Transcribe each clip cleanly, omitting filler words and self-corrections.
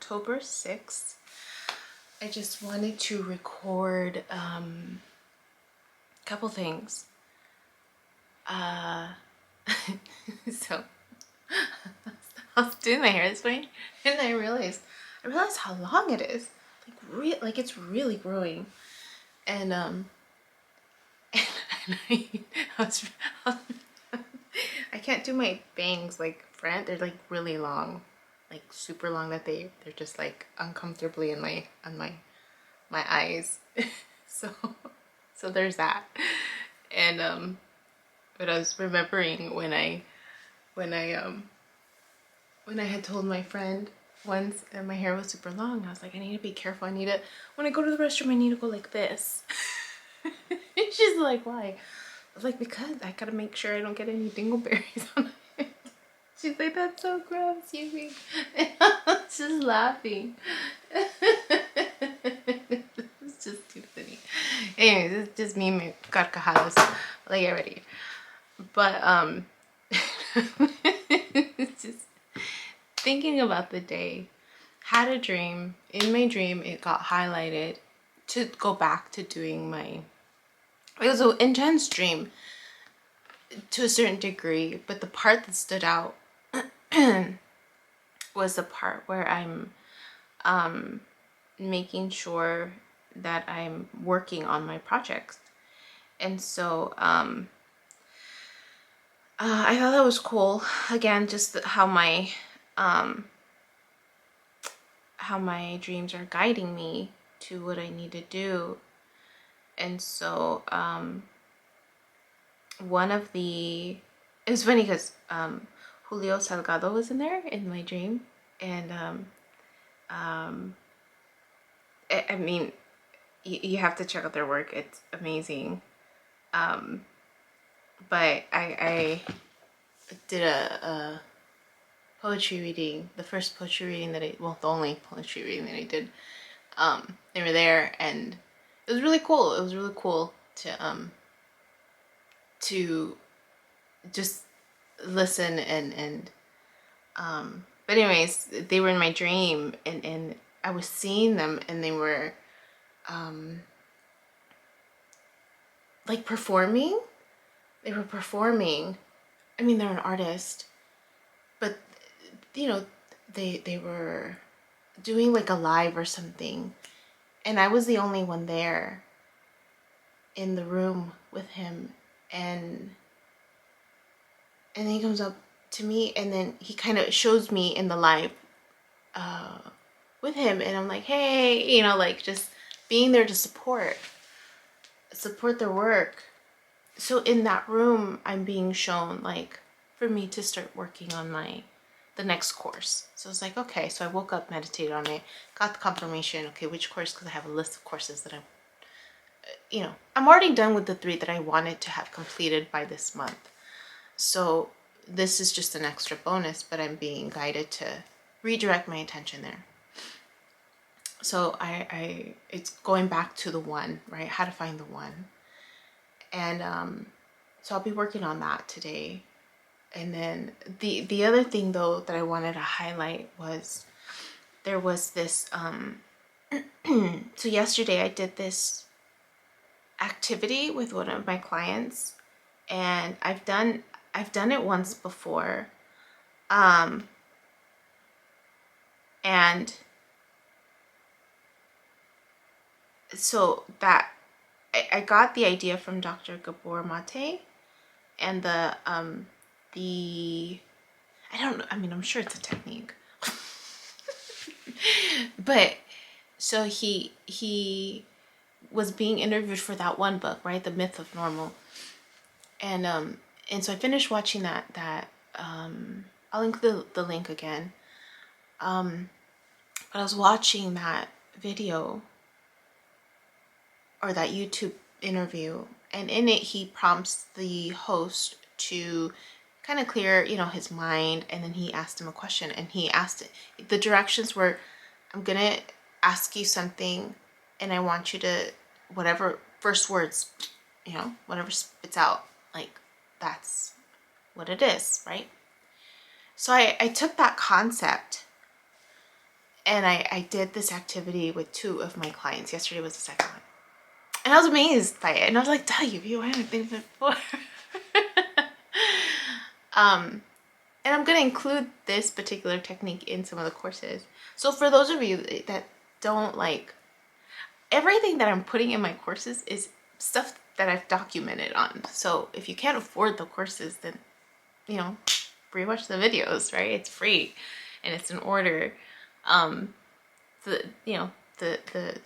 October 6th. I just wanted to record a couple things. So I was doing my hair this morning and I realized how long it is. Like it's really growing. And I can't do my bangs like front. They're like really long, like super long, that they're just like uncomfortably in my my eyes. so there's that. And but I was remembering when I had told my friend once and my hair was super long, I was like, I need to be careful. When I go to the restroom, I need to go like this. And she's like, why? I was like, because I gotta make sure I don't get any dingleberries on it. She's like, that's so gross, Yubi. And I was just laughing. It's just too funny. Anyways, it's just me, my carcajadas. Like, get ready. But, it's just thinking about the day. Had a dream. In my dream, it got highlighted to go back to doing my... It was an intense dream to a certain degree, but the part that stood out was the part where I'm making sure that I'm working on my projects. And so I thought that was cool. Again, just how my dreams are guiding me to what I need to do. And so one of the... It was funny because Julio Salgado was in there in my dream. And I mean, you have to check out their work. It's amazing. But I did a poetry reading, the first poetry reading that the only poetry reading that I did. They were there, and it was really cool. It was really cool to just listen and but anyways, they were in my dream, and I was seeing them, and they were like performing. They were performing. I mean, they're an artist, but you know, they were doing like a live or something, and I was the only one there in the room with him. And then he comes up to me, and then he kind of shows me in the live with him, and I'm like, hey, you know, like just being there to support their work. So in that room, I'm being shown, like, for me to start working on the next course. So I was like, okay. So I woke up, meditated on it, got the confirmation. Okay, which course? Because I have a list of courses that I'm already done with the 3 that I wanted to have completed by this month. So this is just an extra bonus, but I'm being guided to redirect my attention there. So it's going back to the one, right? How to find the one. And so I'll be working on that today. And then the other thing, though, that I wanted to highlight was there was this so yesterday I did this activity with one of my clients, and I've done it once before, and so that I got the idea from Dr. Gabor Maté, and I don't know, I mean, I'm sure it's a technique. But so he was being interviewed for that one book, right? The Myth of Normal. And so I finished watching that I'll include the link again. But I was watching that video, or that YouTube interview, and in it he prompts the host to kind of clear, his mind, and then he asked him a question, and the directions were, I'm gonna ask you something, and I want you to, whatever first words, whatever spits out, like, that's what it is, right? So I took that concept, And I did this activity with 2 of my clients. Yesterday was the second one. And I was amazed by it. And I was like, duh, you haven't been before. And I'm going to include this particular technique in some of the courses. So for those of you that don't like, everything that I'm putting in my courses is stuff that I've documented on. So if you can't afford the courses, then, you know, rewatch the videos, right? It's free and it's in order. The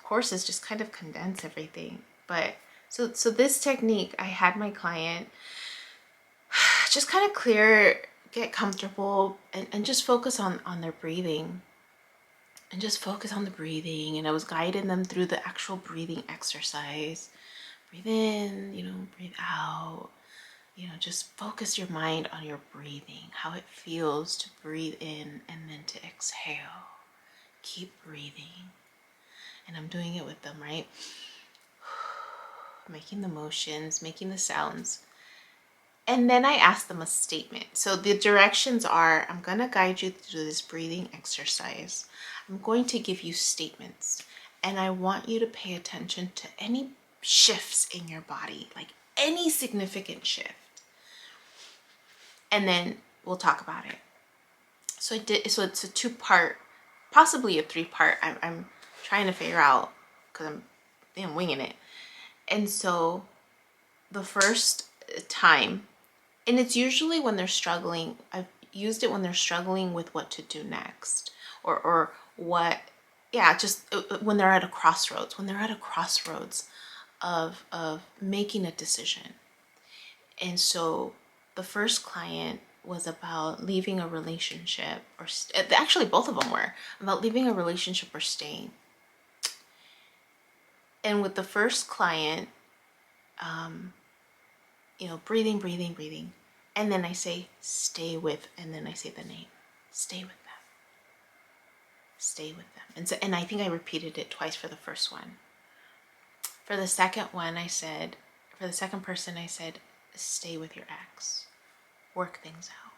courses just kind of condense everything. But so this technique, I had my client just kind of get comfortable and just focus on their breathing. And just focus on the breathing. And I was guiding them through the actual breathing exercise. Breathe in, breathe out. Just focus your mind on your breathing, how it feels to breathe in and then to exhale. Keep breathing. And I'm doing it with them, right? Making the motions, making the sounds. And then I ask them a statement. So the directions are, I'm going to guide you through this breathing exercise. I'm going to give you statements. And I want you to pay attention to any shifts in your body, like any significant shift. And then we'll talk about it. So it's a 2-part, possibly a 3-part. I'm trying to figure out because I'm winging it. And so the first time, and it's usually when they're struggling. I've used it when they're struggling with what to do next, or what, just when they're at a crossroads. When they're at a crossroads of making a decision. And so the first client was about leaving a relationship, or actually both of them were about leaving a relationship or staying. And with the first client, breathing. And then I say, stay with, and then I say the name. Stay with them. Stay with them. And I think I repeated it twice for the first one. For the second one, for the second person, I said, stay with your ex. Work things out.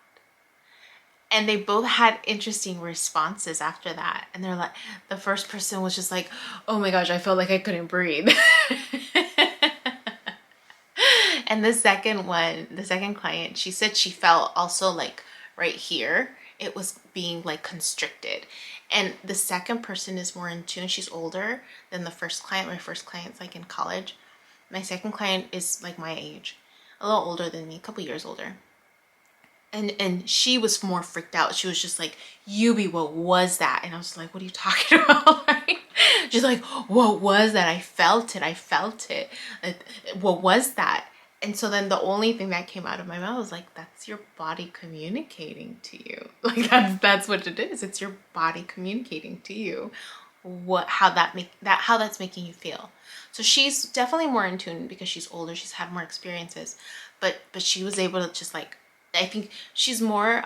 And they both had interesting responses after that. And they're like, the first person was just like, oh my gosh, I felt like I couldn't breathe. And the second client, she said she felt also like right here, it was being like constricted. And the second person is more in tune. She's older than the first client. My first client's like in college. My second client is like my age, a little older than me, a couple years older. And she was more freaked out. She was just like, Yubi, what was that? And I was like, what are you talking about? Right? She's like, what was that? I felt it. What was that? And so then the only thing that came out of my mouth was like, that's your body communicating to you. Like that's what it is. It's your body communicating to you how that's making you feel. So she's definitely more in tune because she's older. She's had more experiences, but she was able to just like, I think she's more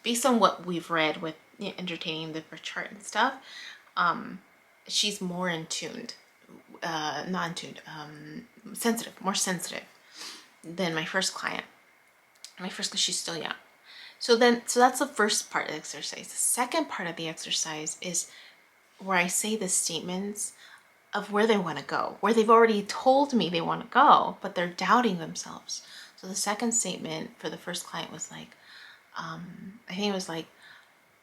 based on what we've read with entertaining the birth chart and stuff. She's more in tuned. Not tuned, more sensitive than my first client. She's still young. So that's the first part of the exercise. The second part of the exercise is where I say the statements of where they want to go, where they've already told me they want to go, but they're doubting themselves. So the second statement for the first client was like, I think it was like,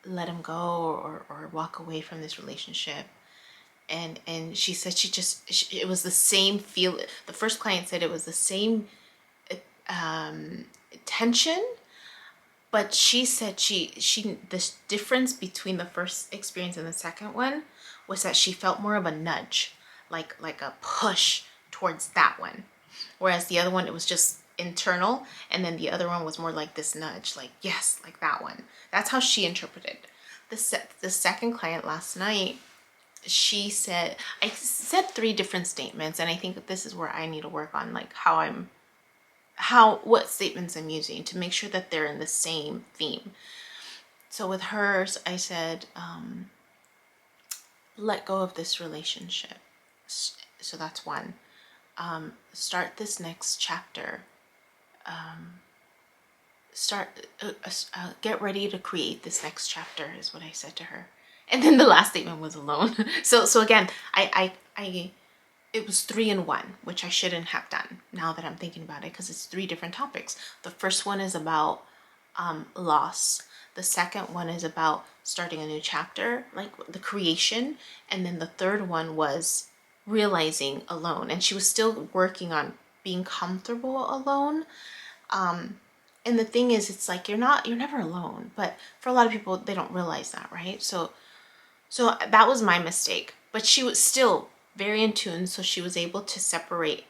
let him go or walk away from this relationship. And she said it was the same feel. The first client said it was the same tension, but she said the difference between the first experience and the second one was that she felt more of a nudge, like a push towards that one, whereas the other one, it was just internal, and then the other one was more like this nudge, like yes, like that one. That's how she interpreted the second client last night. She said, I said 3 different statements, and I think that this is where I need to work on, like what statements I'm using to make sure that they're in the same theme. So with hers, I said, let go of this relationship. So that's one. Start this next chapter. Get ready to create this next chapter is what I said to her. And then the last statement was alone. So again, it was 3 in 1, which I shouldn't have done now that I'm thinking about it, because it's 3 different topics. The first one is about loss. The second one is about starting a new chapter, like the creation. And then the third one was realizing alone. And she was still working on being comfortable alone. And the thing is, it's like you're never alone. But for a lot of people, they don't realize that, right? So that was my mistake. But she was still very in tune, so she was able to separate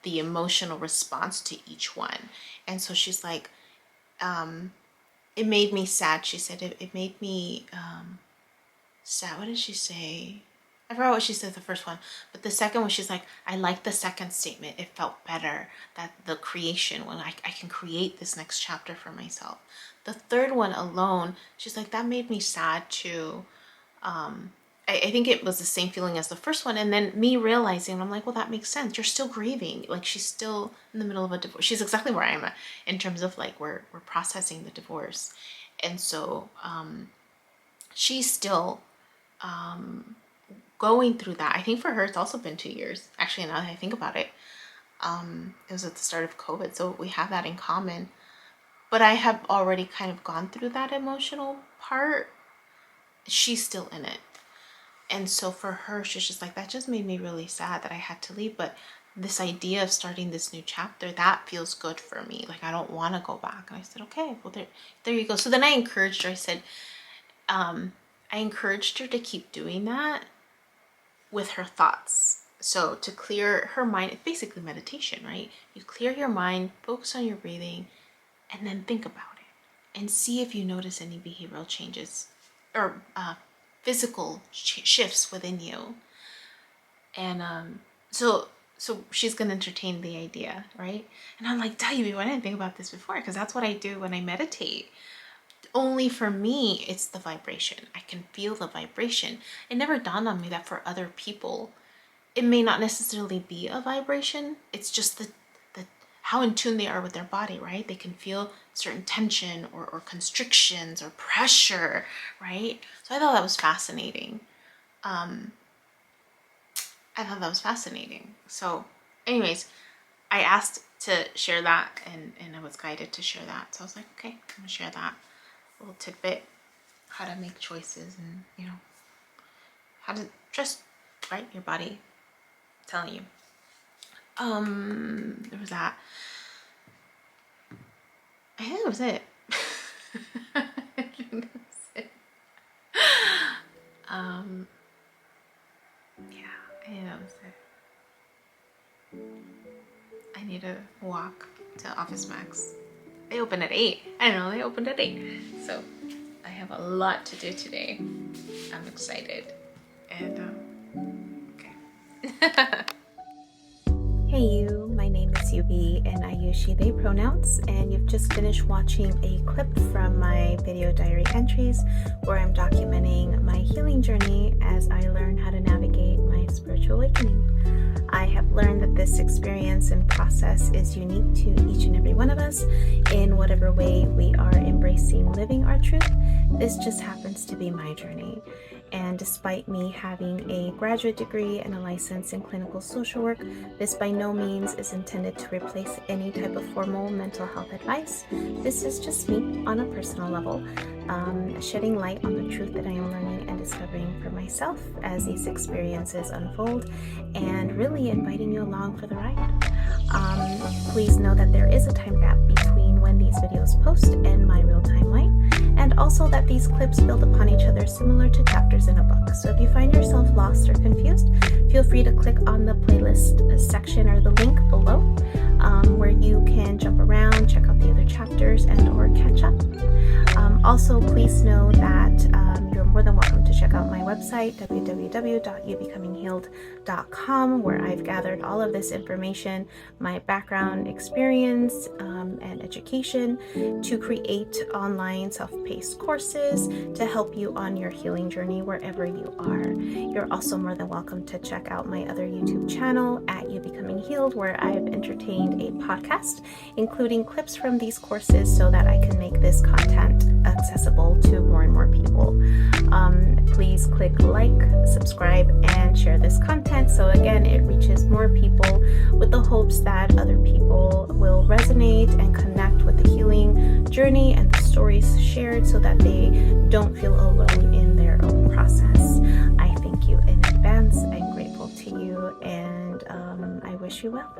the emotional response to each one. And so she's like, it made me sad. She said it made me sad. What did she say? I forgot what she said the first one, but the second one, she's like, I like the second statement. It felt better, that the creation, when I can create this next chapter for myself. The third one, alone, she's like, that made me sad too. I think it was the same feeling as the first one. And then me realizing, I'm like, well, that makes sense. You're still grieving. Like, she's still in the middle of a divorce. She's exactly where I am at, in terms of like, we're processing the divorce. And so she's still going through that. I think for her, it's also been 2 years. Actually, now that I think about it, it was at the start of COVID. So we have that in common. But I have already kind of gone through that emotional part. She's still in it. And so for her, she's just like, that just made me really sad that I had to leave. But this idea of starting this new chapter, that feels good for me. Like, I don't want to go back. And I said, okay, well, there you go. So then I encouraged her. I said, I encouraged her to keep doing that with her thoughts. So to clear her mind, it's basically meditation, right? You clear your mind, focus on your breathing, and then think about it. And see if you notice any behavioral changes or physical shifts within you. And so she's gonna entertain the idea, right? And I'm like, Yubi, I didn't think about this before, because that's what I do when I meditate. Only for me, it's the vibration. I can feel the vibration. It never dawned on me that for other people, it may not necessarily be a vibration. It's just the how in tune they are with their body, right? They can feel certain tension or constrictions or pressure, right? So I thought that was fascinating. So anyways, I asked to share that, and I was guided to share that. So I was like, okay, I'm gonna share that little tidbit, how to make choices, and you know, how to trust, right, your body telling you. There was that. I think that was it. Yeah, I think that was it. I need to walk to Office Max. They open at 8. I don't know, they opened at 8. So I have a lot to do today. I'm excited. And okay. Hey you, my name is Yubi and I use she, they pronouns, and you've just finished watching a clip from my video diary entries where I'm documenting my healing journey as I learn how to navigate my spiritual awakening. I have learned that this experience and process is unique to each and every one of us in whatever way we are embracing living our truth. This just happens to be my journey. And despite me having a graduate degree and a license in clinical social work, this by no means is intended to replace any type of formal mental health advice. This is just me on a personal level, shedding light on the truth that I am learning and discovering for myself as these experiences unfold, and really inviting you along for the ride. Please know that there is a time gap between when these videos post and my real timeline, and also that these clips build upon each other similar to chapters in a book. So if you find yourself lost or confused, feel free to click on the playlist section or the link below, where you can jump around, check out the other chapters, and or catch up. Also, please know that you're more than welcome to check out my website, www.youbecominghealed.com, where I've gathered all of this information, my background, experience, and education to create online self-paced courses to help you on your healing journey wherever you are. You're also more than welcome to check out my other YouTube channel at You Becoming Healed, where I've entertained a podcast, including clips from these courses so that I can make this content accessible to more and more people. please click like, subscribe, and share this content. So again, it reaches more people with the hopes that other people will resonate and connect with the healing journey and the stories shared so that they don't feel alone in their own process. I thank you in advance. I'm grateful to you, and I wish you well.